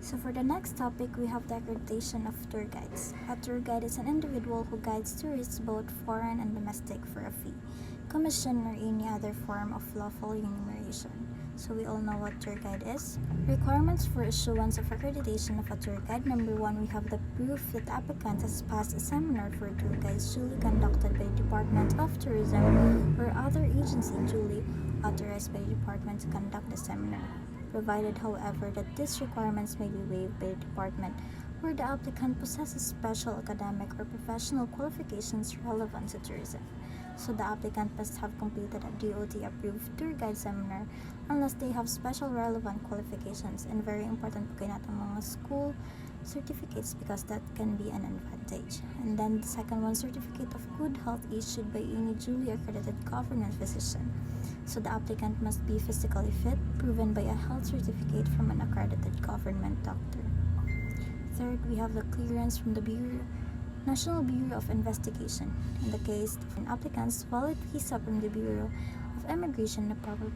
So for the next topic, we have the accreditation of tour guides. A tour guide is an individual who guides tourists, both foreign and domestic, for a fee, commission, or any other form of lawful remuneration. So we all know what tour guide is. Requirements for issuance of accreditation of a tour guide. Number 1, we have the proof that the applicant has passed a seminar for tour guides duly conducted by the Department of Tourism or other agency duly authorized by the department to conduct the seminar, provided, however, that these requirements may be waived by the department where the applicant possesses special academic or professional qualifications relevant to tourism. So the applicant must have completed a DOT-approved tour guide seminar unless they have special relevant qualifications. And very important po kayo natin mga school certificates because that can be an advantage. And then the second one, certificate of good health issued by any duly accredited government physician. So the applicant must be physically fit, proven by a health certificate from an accredited government doctor. Third, we have the clearance from the National Bureau of Investigation. In the case of an applicant's valid visa from the Bureau of Immigration, a proper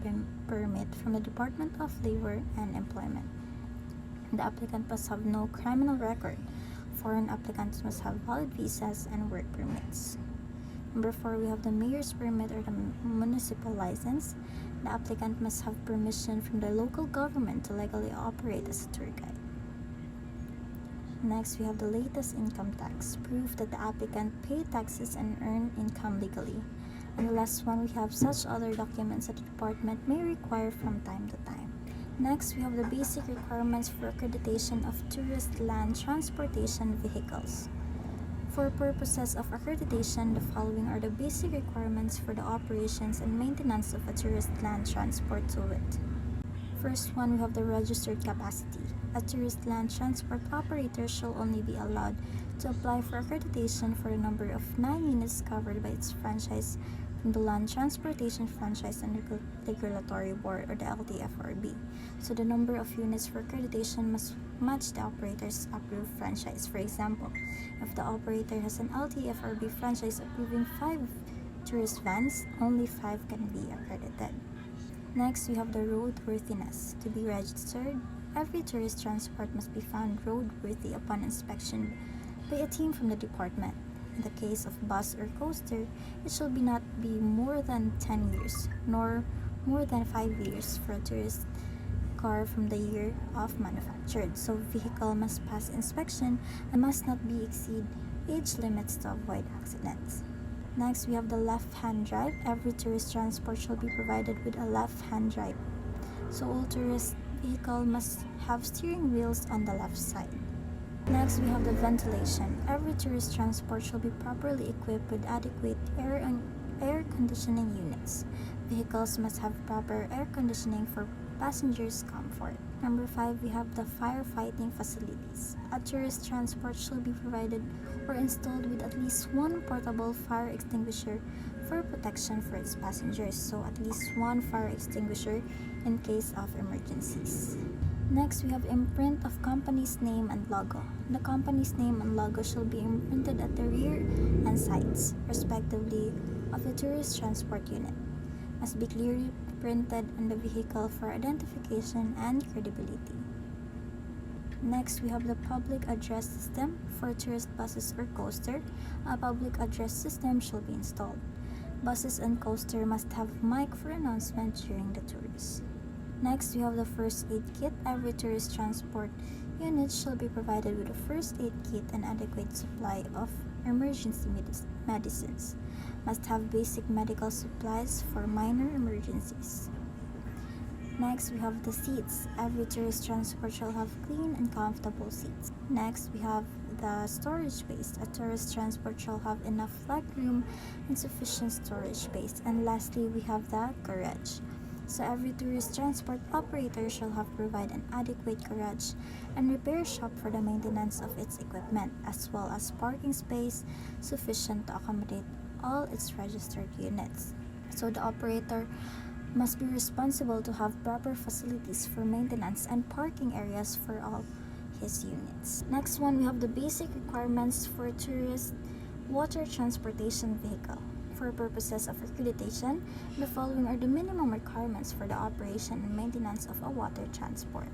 permit from the Department of Labor and Employment. The applicant must have no criminal record. Foreign applicants must have valid visas and work permits. Number 4, we have the mayor's permit or the municipal license. The applicant must have permission from the local government to legally operate as a tour guide. Next, we have the latest income tax, proof that the applicant paid taxes and earned income legally. And the last one, we have such other documents that the department may require from time to time. Next, we have the basic requirements for accreditation of tourist land transportation vehicles. For purposes of accreditation, the following are the basic requirements for the operations and maintenance of a tourist land transport to wit. First one, we have the registered capacity. A tourist land transport operator shall only be allowed to apply for accreditation for the number of 9 units covered by its franchise from the Land Transportation Franchise and Regulatory Board or the LTFRB. So the number of units for accreditation must match the operator's approved franchise. For example, if the operator has an LTFRB franchise approving 5 tourist vans, only 5 can be accredited. Next, we have the roadworthiness. To be registered, every tourist transport must be found roadworthy upon inspection by a team from the department. In the case of bus or coaster, it shall not be more than 10 years, nor more than 5 years for a tourist car from the year of manufactured. So vehicle must pass inspection and must not exceed age limits to avoid accidents. Next, we have the left-hand drive. Every tourist transport shall be provided with a left-hand drive. So all tourist vehicle must have steering wheels on the left side. Next, we have the ventilation. Every tourist transport shall be properly equipped with adequate air conditioning units. Vehicles must have proper air conditioning for passengers' comfort. Number 5, we have the firefighting facilities. A tourist transport shall be provided or installed with at least one portable fire extinguisher for protection for its passengers. So at least one fire extinguisher in case of emergencies. Next, we have imprint of company's name and logo. The company's name and logo shall be imprinted at the rear and sides, respectively, of the tourist transport unit. Must be clearly printed on the vehicle for identification and credibility. Next, we have the public address system. For tourist buses or coaster, a public address system shall be installed. Buses and coaster must have mic for announcement during the tours. Next, we have the first aid kit. Every tourist transport unit shall be provided with a first aid kit and adequate supply of emergency medicines. Must have basic medical supplies for minor emergencies. Next, we have the seats. Every tourist transport shall have clean and comfortable seats. Next, we have the storage space. A tourist transport shall have enough leg room and sufficient storage space. And lastly, we have the garage. So every tourist transport operator shall have provide an adequate garage and repair shop for the maintenance of its equipment, as well as parking space sufficient to accommodate all its registered units. So the operator must be responsible to have proper facilities for maintenance and parking areas for all his units. Next one, we have the basic requirements for a tourist water transportation vehicle. For purposes of accreditation, the following are the minimum requirements for the operation and maintenance of a water transport.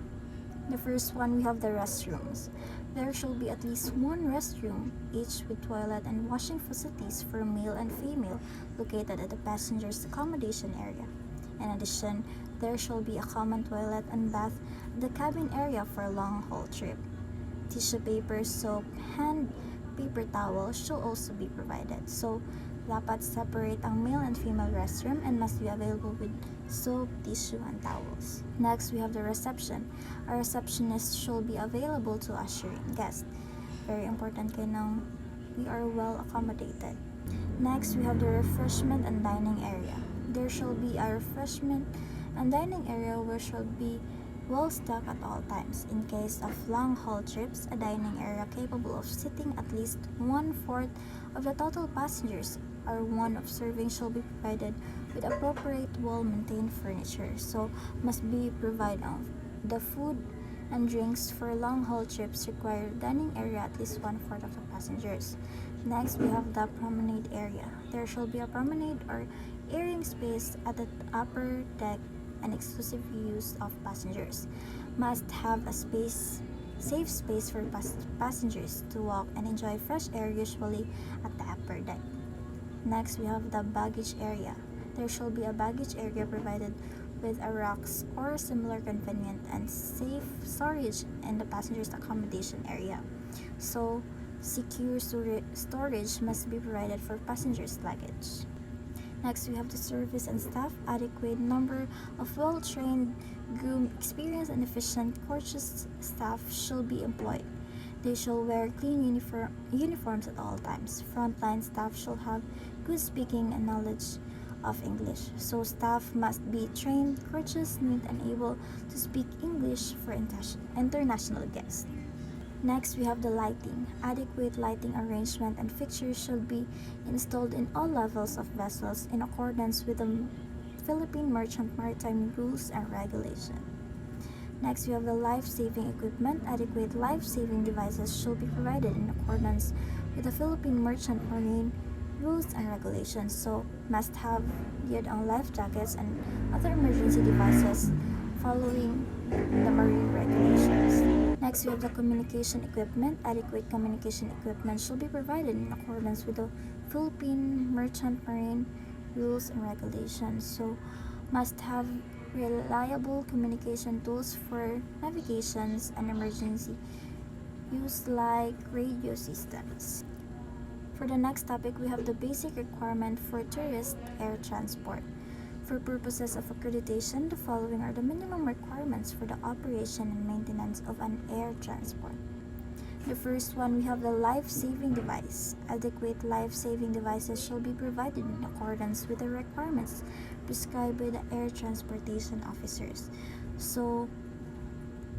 The first one, we have the restrooms. There should be at least one restroom, each with toilet and washing facilities for male and female, located at the passenger's accommodation area. In addition, there shall be a common toilet and bath at the cabin area for a long-haul trip. Tissue paper, soap, hand paper towel should also be provided. So, dapat separate ang male and female restroom and must be available with soap, tissue, and towels. Next, we have the reception. A receptionist should be available to usher in guests. Very important kay nang we are well accommodated. Next, we have the refreshment and dining area. There shall be a refreshment and dining area where shall be well stocked at all times. In case of long-haul trips, a dining area capable of seating at least 1/4 of the total passengers or one of serving shall be provided with appropriate well-maintained furniture. So, must be provided the food and drinks for long-haul trips require dining area at least 1/4 of the passengers. Next, we have the promenade area. There shall be a promenade or airing space at the upper deck and exclusive use of passengers. Must have a safe space for passengers to walk and enjoy fresh air, usually at the upper deck. Next, we have the baggage area. There shall be a baggage area provided with a racks or similar convenient and safe storage in the passenger's accommodation area. So, secure storage must be provided for passengers' luggage. Next, we have the service and staff. Adequate number of well-trained, groomed, experienced, and efficient courteous staff shall be employed. They shall wear clean uniforms at all times. Frontline staff shall have good speaking and knowledge of English. So staff must be trained, courteous, neat, and able to speak English for international guests. Next, we have the lighting. Adequate lighting arrangement and fixtures should be installed in all levels of vessels in accordance with the Philippine Merchant Maritime Rules and Regulations. Next, we have the life-saving equipment. Adequate life-saving devices should be provided in accordance with the Philippine Merchant Marine Rules and Regulations. So, must have geared on life jackets and other emergency devices following the marine regulations. Next, we have the communication equipment. Adequate communication equipment should be provided in accordance with the Philippine Merchant Marine Rules and Regulations. So, must have reliable communication tools for navigations and emergency use like radio systems. For the next topic, we have the basic requirement for tourist air transport. For purposes of accreditation, the following are the minimum requirements for the operation and maintenance of an air transport. The first one, we have the life-saving device. Adequate life-saving devices shall be provided in accordance with the requirements prescribed by the air transportation officers. So,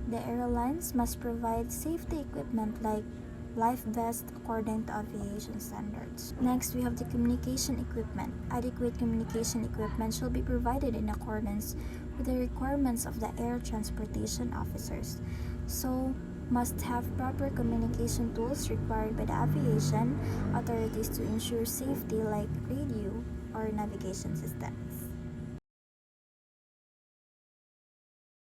the airlines must provide safety equipment like life vest according to aviation standards. Next, we have the communication equipment. Adequate communication equipment shall be provided in accordance with the requirements of the air transportation officers. So, must have proper communication tools required by the aviation authorities to ensure safety like radio or navigation system.